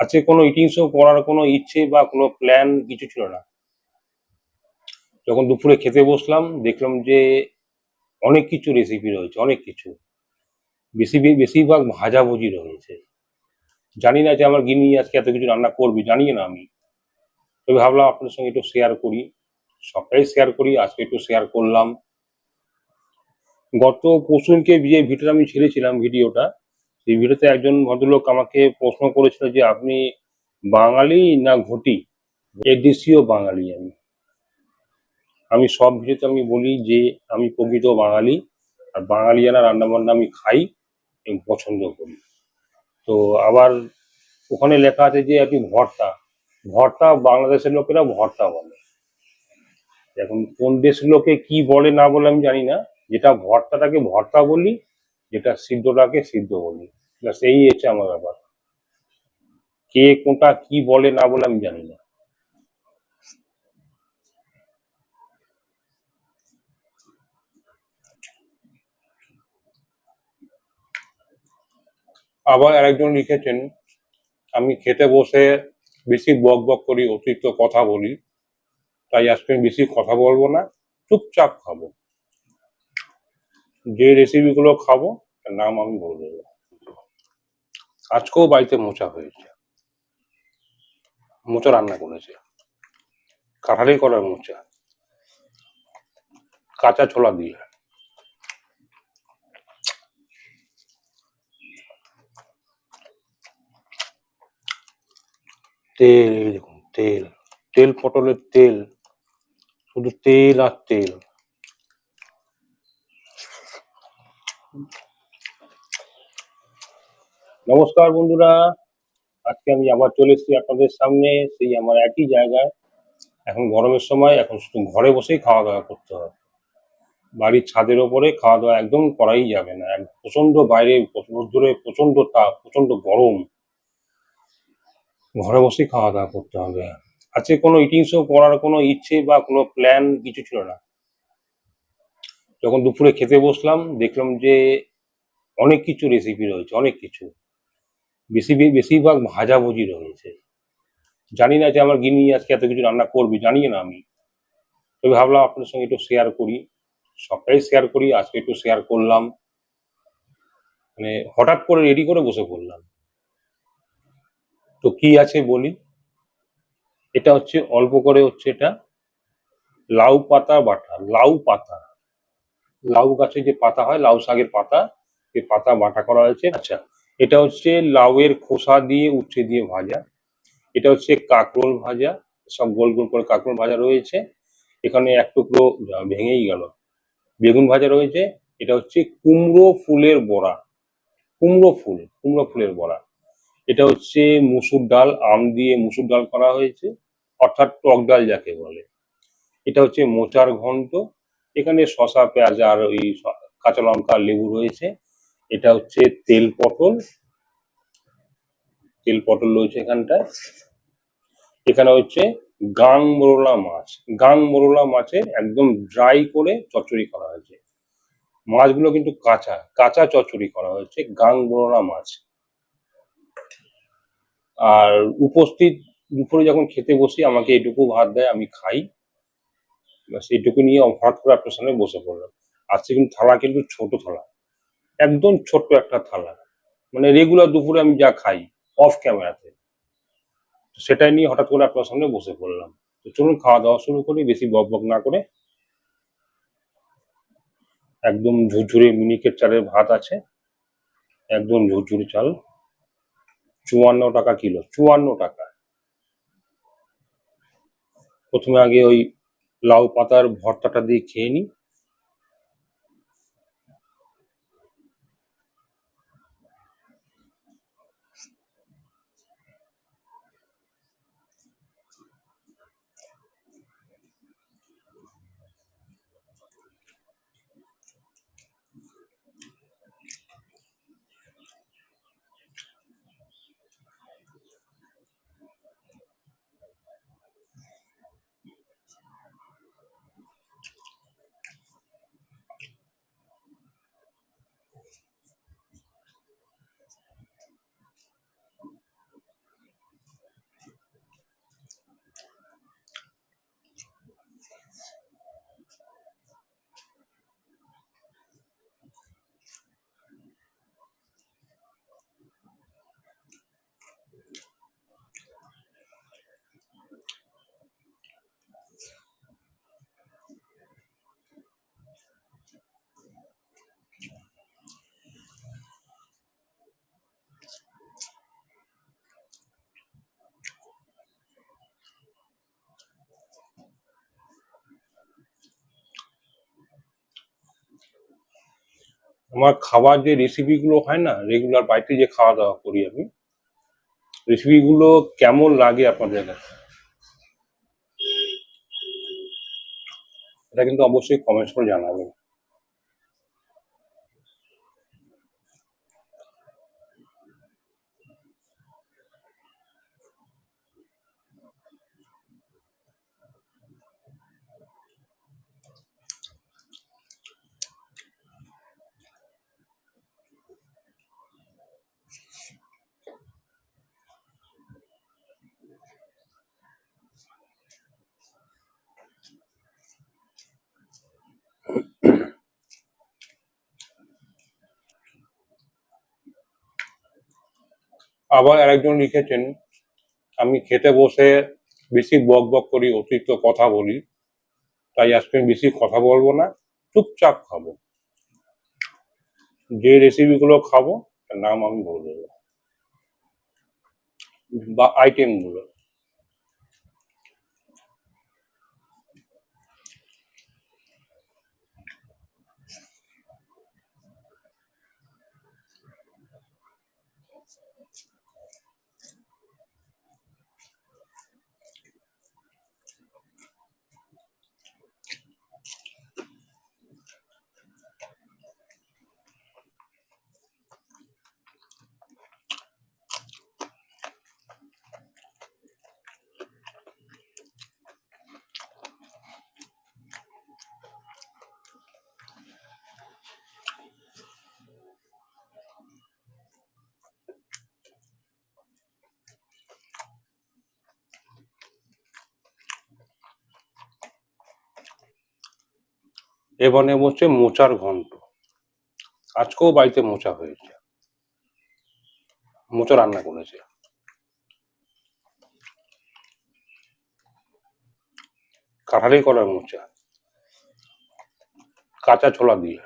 আজকে কোনো eating show করার কোনো ইচ্ছে বা কোনো প্ল্যান কিছু ছিল না। যখন দুপুরে খেতে বসলাম দেখলাম যে অনেক কিছু রেসিপি রয়েছে, অনেক কিছু, বেশিরভাগ ভাজাভুজি রয়েছে। জানি না যে আমার গিন্নি আজকে এত কিছু রান্না করবে, জানি না আমি। তবে ভাবলাম আপনার সঙ্গে একটু শেয়ার করি, সবটাই শেয়ার করি, আজকে একটু শেয়ার করলাম। গত পরশুদিনকে যে ভিডিওটা আমি ছেড়েছিলাম, সেই ভিডিওতে একজন ভদ্রলোক আমাকে প্রশ্ন করেছিল যে আপনি বাঙালি না ঘটি। এদেশীয় বাঙালি আমি সব ভিডিওতে আমি বলি যে আমি প্রকৃত বাঙালি, আর বাঙালিয়ানা রান্না বান্না আমি খাই এবং পছন্দ করি। তো আবার ওখানে লেখা আছে যে আপনি ভর্তা, ভর্তা বাংলাদেশের লোকেরা ভর্তা বলে। এখন কোন দেশের লোকে কি বলে না বলে আমি জানি না, যেটা ভর্তাটাকে ভর্তা বলি, যেটা সিদ্ধটাকে সিদ্ধ বলি, এই হচ্ছে আমার ব্যাপার। কে কোনটা কি বলে না বলে আমি জানি না। আবার আরেকজন লিখেছেন আমি খেতে বসে বেশি বক বক করি, অতিরিক্ত কথা বলি, তাই আজকে বেশি কথা বলবো না, চুপচাপ খাবো। যে রেসিপিগুলো খাবো তার নাম আমি বলে দেবো। আজকেও বাড়িতে মোচা হয়েছে, মোচা রান্না করেছে, কাঁঠালি করার মোচা, কাঁচা ছোলা দিয়ে। তেল, এই দেখুন তেল, তেল পটলের তেল, শুধু তেল আর তেল। নমস্কার বন্ধুরা, আজকে আমি আবার চলে এসেছি আপনাদের সামনে, সেই আমার একই জায়গায়। এখন গরমের সময়, এখন শুধু ঘরে বসেই খাওয়া দাওয়া করতে হয়। বাড়ির ছাদের ওপরে খাওয়া দাওয়া একদম করাই যাবে না, প্রচন্ড বাইরে রোদ্দুরে, প্রচন্ড তাপ, প্রচন্ড গরম, ঘরে বসেই খাওয়া দাওয়া করতে হবে। আজকে কোনো ইটিং শো করার কোনো ইচ্ছে বা কোনো প্ল্যান কিছু ছিল না। যখন দুপুরে খেতে বসলাম দেখলাম যে অনেক কিছু রেসিপি রয়েছে, অনেক কিছু, বেশিরভাগ ভাজাভুজি রয়েছে। জানি না যে আমার গিন্নি আজকে এত কিছু রান্না করবে, জানি না আমি। তবে ভাবলাম আপনার সঙ্গে একটু শেয়ার করি, সবটাই শেয়ার করি, আজকে একটু শেয়ার করলাম। মানে হঠাৎ করে রেডি করে বসে পড়লাম। তো কি আছে বলি। এটা হচ্ছে অল্প করে, হচ্ছে এটা লাউ পাতা বাটা, লাউ পাতা, লাউ গাছে যে পাতা হয়, লাউ শাকের পাতা, সেই পাতা বাটা করা হয়েছে। আচ্ছা, এটা হচ্ছে লাউয়ের খোসা দিয়ে উচ্ছে দিয়ে ভাজা। এটা হচ্ছে কাঁকরোল ভাজা, সব গোল গোল করে কাঁকরোল ভাজা রয়েছে। এখানে এক টুকরো ভেঙেই গেল, বেগুন ভাজা রয়েছে। এটা হচ্ছে কুমড়ো ফুলের বড়া, কুমড়ো ফুলের বড়া। এটা হচ্ছে মুসুর ডাল, আম দিয়ে মুসুর ডাল করা হয়েছে, অর্থাৎ টক ডাল যাকে বলে। এটা হচ্ছে মোচার ঘন্ট। এখানে শসা, পেঁয়াজ আর ওই কাঁচা লঙ্কা, লেবু রয়েছে। এটা হচ্ছে তেল পটল, তেল পটল রয়েছে এখানটায়। এখানে হচ্ছে গাং মোরলা মাছ, গাং মোরলা মাছের একদম ড্রাই করে চচ্চড়ি করা হয়েছে। মাছগুলো কিন্তু কাঁচা কাঁচা চচ্চড়ি করা হয়েছে, গাং মোরলা মাছ। আর উপস্থিত দুপুরে যখন খেতে বসি আমাকে এটুকু ভাত দেয়, আমি খাই, সেইটুকু নিয়ে হঠাৎ করে আপনার সামনে বসে পড়লাম। আজকে কিন্তু থালা কিন্তু ছোট থালা, একদম ছোট্ট একটা থালা, মানে রেগুলার দুপুরে আমি যা খাই অফ ক্যামেরাতে, সেটাই নিয়ে হঠাৎ করে আপনার সামনে বসে পড়লাম। তো চলুন খাওয়া দাওয়া শুরু করি, বেশি বক বক না করে। একদম ঝুরঝুরে মিনিকেট চালের ভাত আছে, একদম ঝুরঝুরে চাল, 54 টাকা কিলো, 54 টাকা। প্রথমে আগে ওই লাউ পাতার ভর্তাটা দিয়ে খেয়ে নিই। আমার খাবার যে রেসিপি গুলো হয় না, রেগুলার বাড়িতে যে খাওয়া দাওয়া করি আমি, রেসিপি গুলো কেমন লাগে আপনাদের কাছে, এটা কিন্তু অবশ্যই কমেন্টস করে জানাবেন। আবার আরেকজন লিখেছেন, আমি খেতে বসে বেশি বক বক করি, অতিরিক্ত কথা বলি, তাই আজকে আমি বেশি কথা বলবো না, চুপচাপ খাবো। যে রেসিপি গুলো খাবো তার নাম আমি বলে দেবো বা আইটেম গুলো। এবার নেব হচ্ছে মোচার ঘন্ট। আজকেও বাড়িতে মোচা হয়েছে, মোচা রান্না করেছে, কাঁঠালি করার মোচা, কাঁচা ছোলা দিয়ে।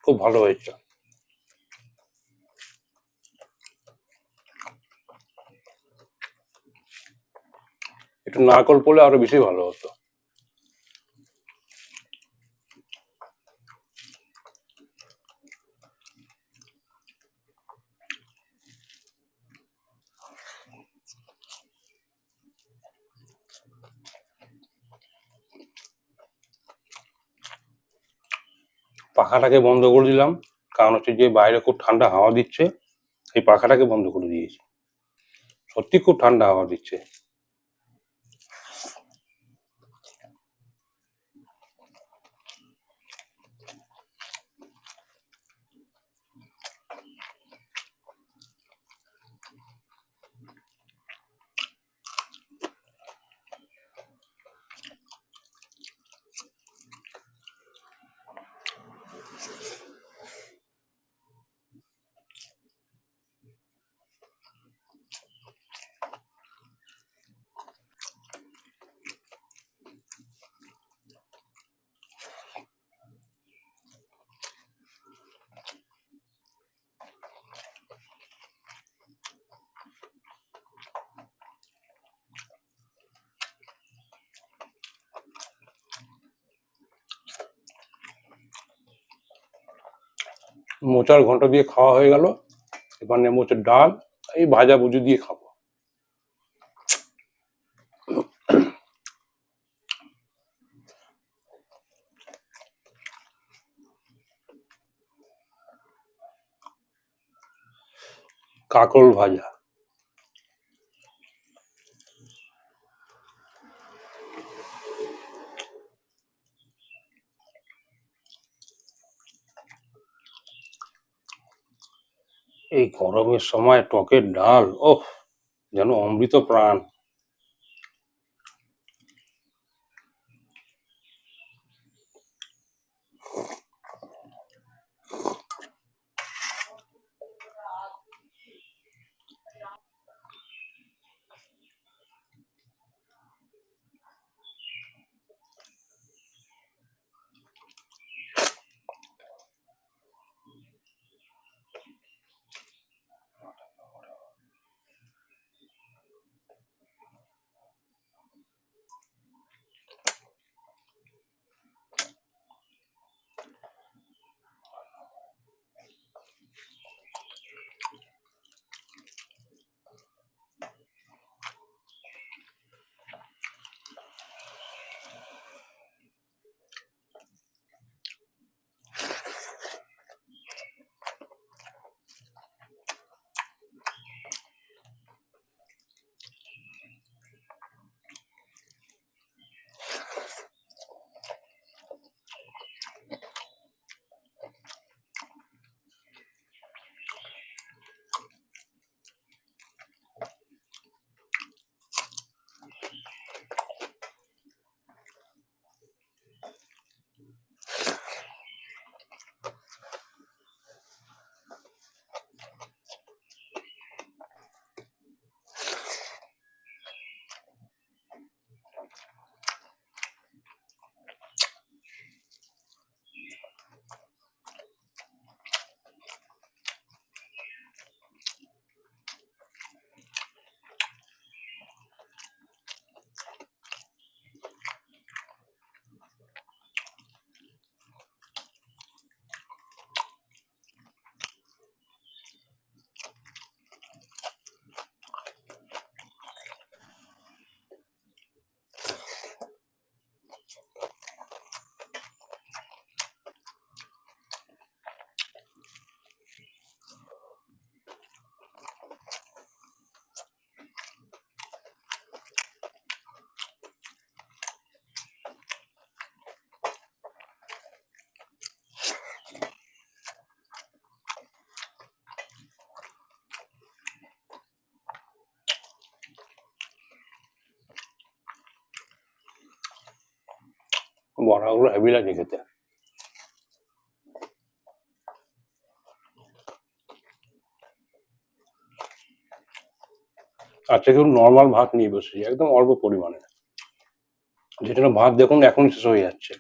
খুব ভালো হয়েছে। একটু নারকল পড়লে আরো বেশি ভালো হতো। পাখাটাকে বন্ধ করে দিলাম, কারণ হচ্ছে যে বাইরে খুব ঠান্ডা হাওয়া দিচ্ছে, এই পাখাটাকে বন্ধ করে দিয়েছি। সত্যি খুব ঠান্ডা হাওয়া দিচ্ছে। মোচার ঘন্ট দিয়ে খাওয়া হয়ে গেল, এবার নেবো হচ্ছে ডাল, এই ভাজা ভুজি দিয়ে খাবো। কাঁকরোল ভাজা। এই গরমের সময় টকের ডাল, ওহ, যেন অমৃত প্রাণ। বড়াগুলো হেভি লাগে খেতে। আজকে কেউ নর্মাল ভাত নিয়ে বসেছি, একদম অল্প পরিমাণে, যেটা ভাত দেখুন এখন শেষ হয়ে যাচ্ছে।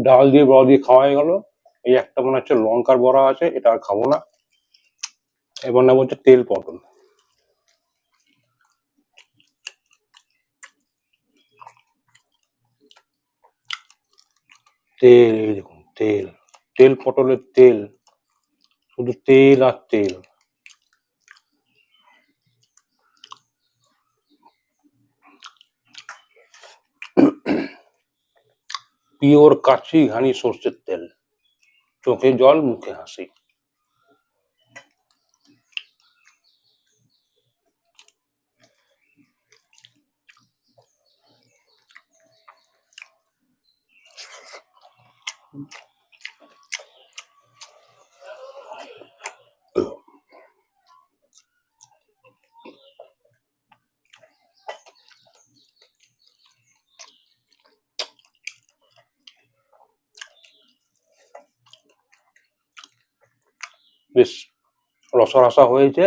ডাল দিয়ে বড়া দিয়ে খাওয়া হয়ে গেল। এই একটা মনে হচ্ছে লঙ্কার বড়া আছে, এটা আর খাবো না। এবার নাম হচ্ছে তেল পটল। তেল, এই দেখুন তেল, তেল পটলের তেল, শুধু তেল আর তেল। পিওর কাচি ঘানি সর্ষের তেল, চোখে জল মুখে হাসি। বেশ রসা রসা হয়েছে,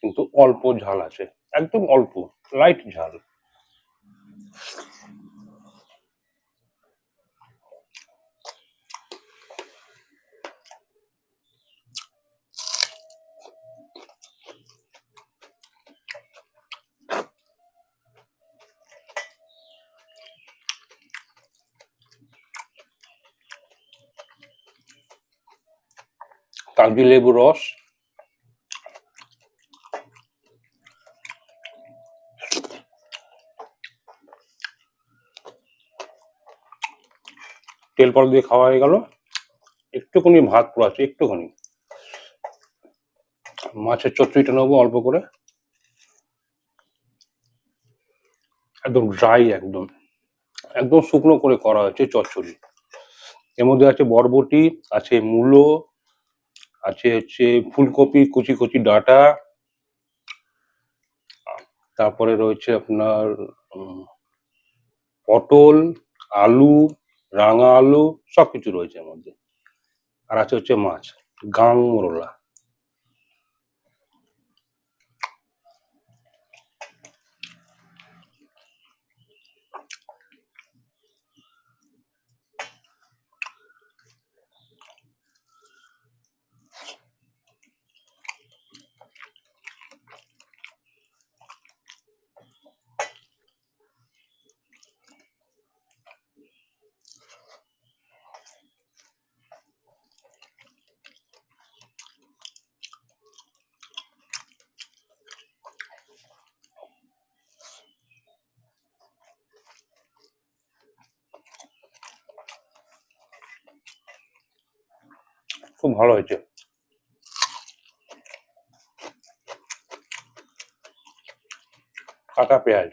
কিন্তু অল্প ঝাল আছে, একদম অল্প, লাইট ঝাল। কাগজি লেবু রস, তেল পটল দিয়ে খাওয়া হয়ে গেল। একটুখানি ভাত পুরো আছে, একটুখানি মাছের চচ্চড়িটা নেবো অল্প করে, একদম ড্রাই, একদম একদম শুকনো করে করা হয়েছে চচ্চড়ি। এর মধ্যে আছে বরবটি, আছে মূলো, আছে হচ্ছে ফুলকপি কুচি কুচি ডাঁটা, তারপরে রয়েছে আপনার পটল, আলু, রাঙা আলু, সবকিছু রয়েছে এর মধ্যে। আর আছে হচ্ছে মাছ, গাং মোরলা। খুব ভালো হয়েছে। কাটা পেঁয়াজ,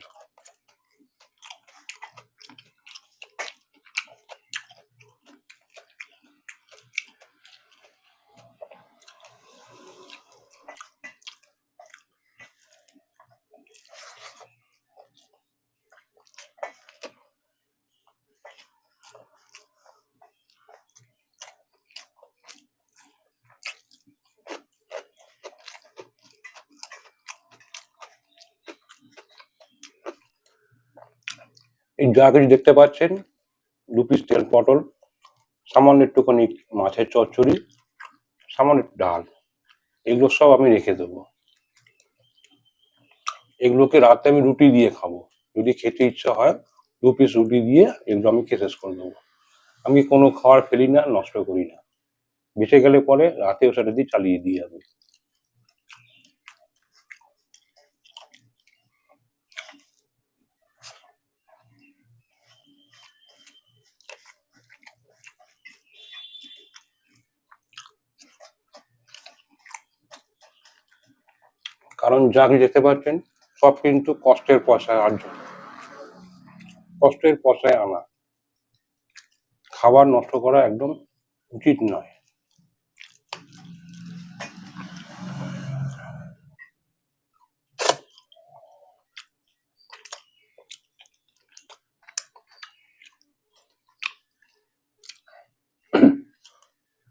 এই যা কিছু দেখতে পাচ্ছেন, 2 পিস তেল পটল, সামান্য একটুখানি মাছের চচ্চড়ি, সামান্য একটু ডাল, এগুলো সব আমি রেখে দেবো। এগুলোকে রাতে আমি রুটি দিয়ে খাবো। যদি খেতে ইচ্ছা হয় 2 পিস রুটি দিয়ে এগুলো আমি খেয়ে শেষ করে দেবো। আমি কোনো খাবার ফেলি না, নষ্ট করি না। বেঁচে গেলে পরে রাতেও সেটা দিয়ে চালিয়ে দিই আমি। কারণ যা কিছু দেখতে পাচ্ছেন সব কিন্তু কষ্টের পয়সায় অর্জন, কষ্টের পয়সায় আনা। খাবার নষ্ট করা একদম উচিত নয়।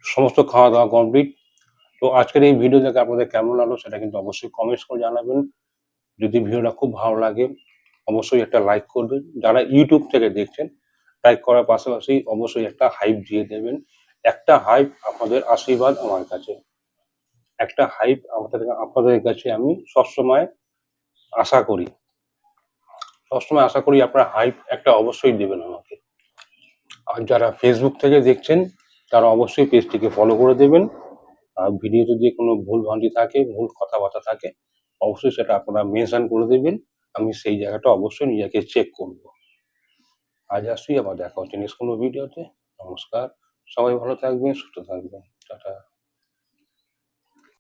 সমস্ত খাওয়া দাওয়া কমপ্লিট। তো আজকের এই ভিডিও দেখে আপনাদের কেমন লাগলো সেটা কিন্তু অবশ্যই কমেন্টস করে জানাবেন। যদি ভিডিওটা খুব ভালো লাগে অবশ্যই একটা লাইক করবেন। যারা ইউটিউব থেকে দেখছেন লাইক করার পাশাপাশি অবশ্যই একটা হাইপ দিয়ে দেবেন। একটা হাইপ আপনাদের আশীর্বাদ আমার কাছে। একটা হাইপ আপনাদের কাছে আমি সবসময় আশা করি। সবসময় আশা করি আপনারা হাইপ একটা অবশ্যই দেবেন আমাকে। আর যারা ফেসবুক থেকে দেখছেন তারা অবশ্যই পেজটিকে ফলো করে দেবেন। আর ভিডিওতে যদি কোনো ভুল ভ্রান্তি থাকে, ভুল কথাবার্তা থাকে অবশ্যই সেটা আপনারা মেনশন করে দেবেন। আমি সেই জায়গাটা অবশ্যই নিজেকে চেক করব। আজ আসি, আবার দেখা হচ্ছে নেক্সট কোনো ভিডিওতে। নমস্কার, সবাই ভালো থাকবেন, সুস্থ থাকবেন, টাটা।